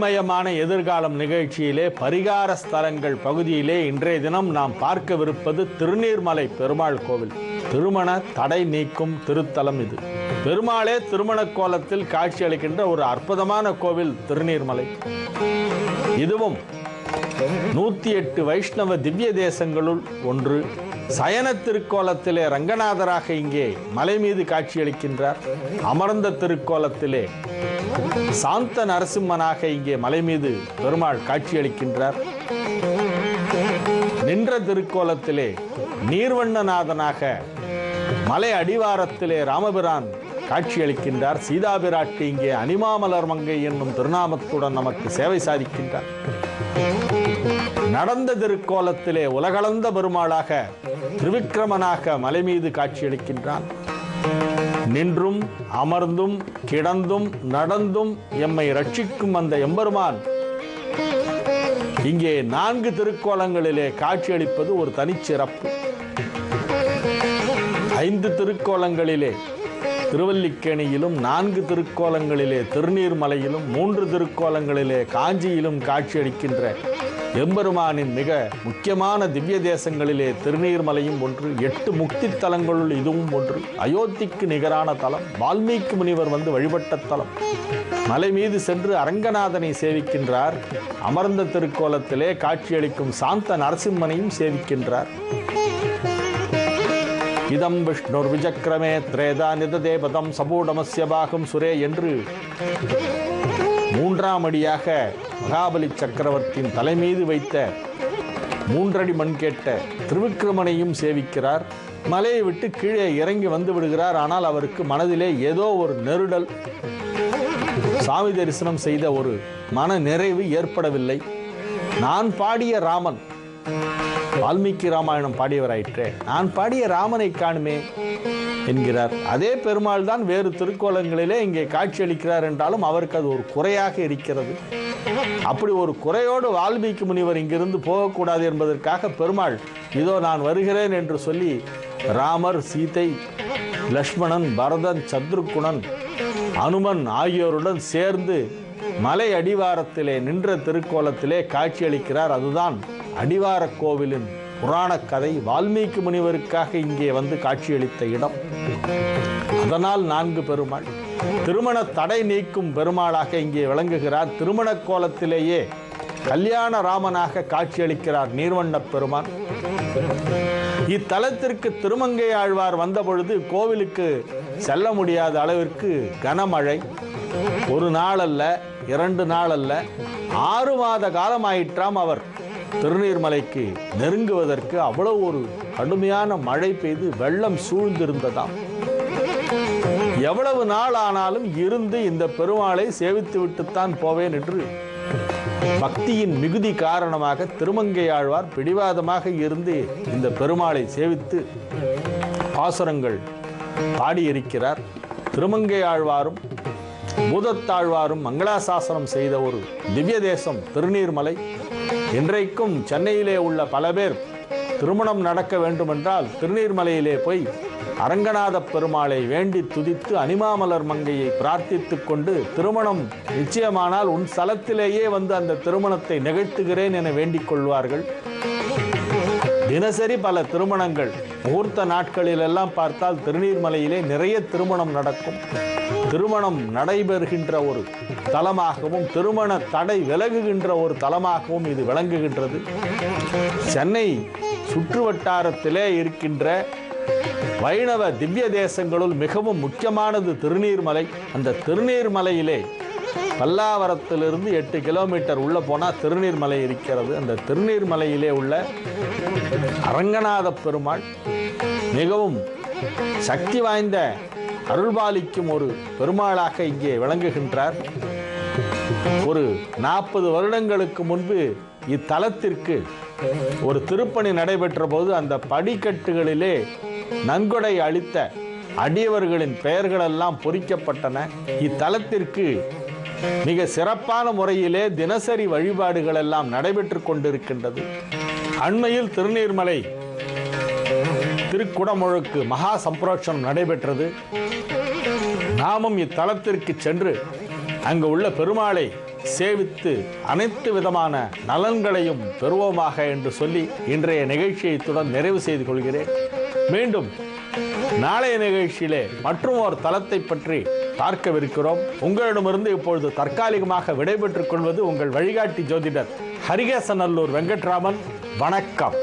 ஒளிமயமான எதிர்காலம் நிகழ்ச்சியிலே பரிகார ஸ்தலங்கள் பகுதியிலே இன்றைய தினம் நாம் பார்க்கவிருப்பது திருநீர்மலை பெருமாள் கோவில். திருமண தடை நீக்கும் திருத்தலம் இது. பெருமாளே திருமண கோலத்தில் காட்சியளிக்கின்ற ஒரு அற்புதமான கோவில் திருநீர்மலை. இதுவும் 108 வைஷ்ணவ திவ்ய தேசங்களுள் ஒன்று. சயன திருக்கோலத்திலே ரங்கநாதராக இங்கே மலை மீது காட்சியளிக்கின்றார். அமர்ந்த திருக்கோலத்திலே சாந்த நரசிம்மனாக இங்கே மலை மீது பெருமாள் காட்சியளிக்கின்றார். நின்ற திருக்கோலத்திலே நீர்வண்ணநாதனாக மலை அடிவாரத்திலே ராமபிரான் காட்சியளிக்கின்றார். சீதாபிராட்டி இங்கே அனிமாமலர் மங்கை என்னும் திருநாமத்துடன் நமக்கு சேவை சாதிக்கின்றார். நடந்த திருக்கோலத்திலே உலகளந்த பெருமாளாக திரிவிக்ரமனாக மலை மீது காட்சியளிக்கின்றான். நின்றும் அமர்ந்தும் கிடந்தும் நடந்தும் எம்மை ரட்சிக்கும் அந்த எம்பெருமான் இங்கே 4 திருக்கோலங்களிலே காட்சியளிப்பது ஒரு தனிச்சிறப்பு. 5 திருக்கோலங்களிலே திருவல்லிக்கேணியிலும், 4 திருக்கோலங்களிலே திருநீர்மலையிலும், 3 திருக்கோலங்களிலே காஞ்சியிலும் காட்சியளிக்கின்ற எம்பெருமானின் மிக முக்கியமான திவ்ய தேசங்களிலே திருநீர்மலையும் ஒன்று. 8 முக்தி தலங்களுள் இதுவும் ஒன்று. அயோத்திக்கு நிகரான தலம். வால்மீகி முனிவர் வந்து வழிபட்ட தலம். மலை மீது சென்று அரங்கநாதனை சேவிக்கின்றார். அமர்ந்த திருக்கோலத்திலே காட்சியளிக்கும் சாந்த நரசிம்மனையும் சேவிக்கின்றார். இதம் விஷ்ணுர் விஜக்ரமே திரேதா நிததேபதம் சபூடமஸ்ய பாகம் சுரே என்று 3ஆம் அடியாக மகாபலி சக்கரவர்த்தியின் தலைமீது வைத்த 3 அடி மண் கேட்ட திருவிக்கிரமனையும் சேவிக்கிறார். மலையை விட்டு கீழே இறங்கி வந்து விடுகிறார். ஆனால் அவருக்கு மனதிலே ஏதோ ஒரு நெருடல், சாமி தரிசனம் செய்த ஒரு மன நிறைவு ஏற்படவில்லை. நான் பாடிய ராமன், வால்மீகி ராமாயணம் பாடியவராயிற்றே, நான் பாடிய ராமனை காணுமே என்கிறார். அதே பெருமாள் தான் வேறு திருக்கோலங்களிலே இங்கே காட்சியளிக்கிறார் என்றாலும் அவருக்கு அது ஒரு குறையாக இருக்கிறது. அப்படி ஒரு குறையோடு வால்மீகி முனிவர் இங்கிருந்து போகக்கூடாது என்பதற்காக பெருமாள் இதோ நான் வருகிறேன் என்று சொல்லி ராமர், சீதை, லக்ஷ்மணன், பரதன், சத்ருகுணன், அனுமன் ஆகியோருடன் சேர்ந்து மலை அடிவாரத்திலே நின்ற திருக்கோலத்திலே காட்சியளிக்கிறார். அதுதான் அடிவார கோவிலின் புராண கதை. வால்மீகி முனிவருக்காக இங்கே வந்து காட்சியளித்த இடம். அதனால் 4 பெருமாள். திருமண தடை நீக்கும் பெருமாளாக இங்கே விளங்குகிறார். திருமண கோலத்திலேயே கல்யாண ராமனாக காட்சியளிக்கிறார் நீர்வண்ண பெருமான். இத்தலத்திற்கு திருமங்கை ஆழ்வார் வந்த பொழுது கோவிலுக்கு செல்ல முடியாத அளவிற்கு கனமழை. 1 நாள் அல்ல, 2 நாள் அல்ல, 6 மாத காலமாயிற்றாம் அவர் திருநீர்மலைக்கு நெருங்குவதற்கு. அவ்வளவு ஒரு கடுமையான மழை பெய்து வெள்ளம் சூழ்ந்திருந்ததாம். எவ்வளவு நாள் ஆனாலும் இருந்து இந்த பெருமாளை சேவித்து விட்டுத்தான் போவேன் என்று பக்தியின் மிகுதி காரணமாக திருமங்கை ஆழ்வார் பிடிவாதமாக இருந்து இந்த பெருமாளை சேவித்து பாசுரங்கள் பாடியிருக்கிறார். திருமங்கை ஆழ்வாரும் பூதத்தாழ்வாரும் மங்களாசாசனம் செய்த ஒரு திவ்ய தேசம் திருநீர்மலை. இன்றைக்கும் சென்னையிலே உள்ள பல பேர் திருமணம் நடக்க வேண்டுமென்றால் திருநீர்மலையிலே போய் அரங்கநாத பெருமாளை வேண்டி துதித்து அனிமாமலர் மங்கையை பிரார்த்தித்து கொண்டு திருமணம் நிச்சயமானால் உன் ஸ்தலத்திலேயே வந்து அந்த திருமணத்தை நிகழ்த்துகிறேன் என வேண்டிக் கொள்வார்கள். தினசரி பல திருமணங்கள் முகூர்த்த நாட்களிலெல்லாம் பார்த்தால் திருநீர்மலையிலே நிறைய திருமணம் நடக்கும். திருமணம் நடைபெறுகின்ற ஒரு தலமாகவும் திருமண தடை விலகுகின்ற ஒரு தலமாகவும் இது விளங்குகின்றது. சென்னை சுற்று வட்டாரத்திலே இருக்கின்ற வைணவ திவ்ய தேசங்களுள் மிகவும் முக்கியமானது திருநீர்மலை. அந்த திருநீர்மலையிலே பல்லாவரத்திலிருந்து 8 கிலோமீட்டர் உள்ள போனால் திருநீர்மலை இருக்கிறது. அந்த திருநீர்மலையிலே உள்ள அரங்கநாத பெருமாள் மிகவும் சக்தி வாய்ந்த அருள்பாலிக்கும் ஒரு பெருமாளாக இங்கே விளங்குகின்றார். ஒரு 40 வருடங்களுக்கு முன்பு இத்தலத்திற்கு ஒரு திருப்பணி நடைபெற்ற போது அந்த படிக்கட்டுகளிலே நன்கொடை அளித்த அடியவர்களின் பெயர்களெல்லாம் பொறிக்கப்பட்டன. இத்தலத்திற்கு மிக சிறப்பான முறையிலே தினசரி வழிபாடுகள் எல்லாம் நடைபெற்று கொண்டிருக்கின்றது. அண்மையில் திருநீர்மலை திருக்குடமுழுக்கு மகா சம்பிரோட்சணம் நடைபெற்றது. நாமும் இத்தலத்திற்கு சென்று அங்கு உள்ள பெருமாளை சேவித்து அனைத்து விதமான நலன்களையும் பெறுவோமாக என்று சொல்லி இன்றைய நிகழ்ச்சியை இத்துடன் நிறைவு செய்து கொள்கிறேன். மீண்டும் நாளைய நிகழ்ச்சியிலே மற்றும் ஒரு தலத்தை பற்றி பார்க்கவிருக்கிறோம். உங்களிடமிருந்து இப்பொழுது தற்காலிகமாக விடைபெற்றுக் கொள்வது உங்கள் வழிகாட்டி ஜோதிடர் ஹரிகேசநல்லூர் வெங்கட்ராமன். வணக்கம்.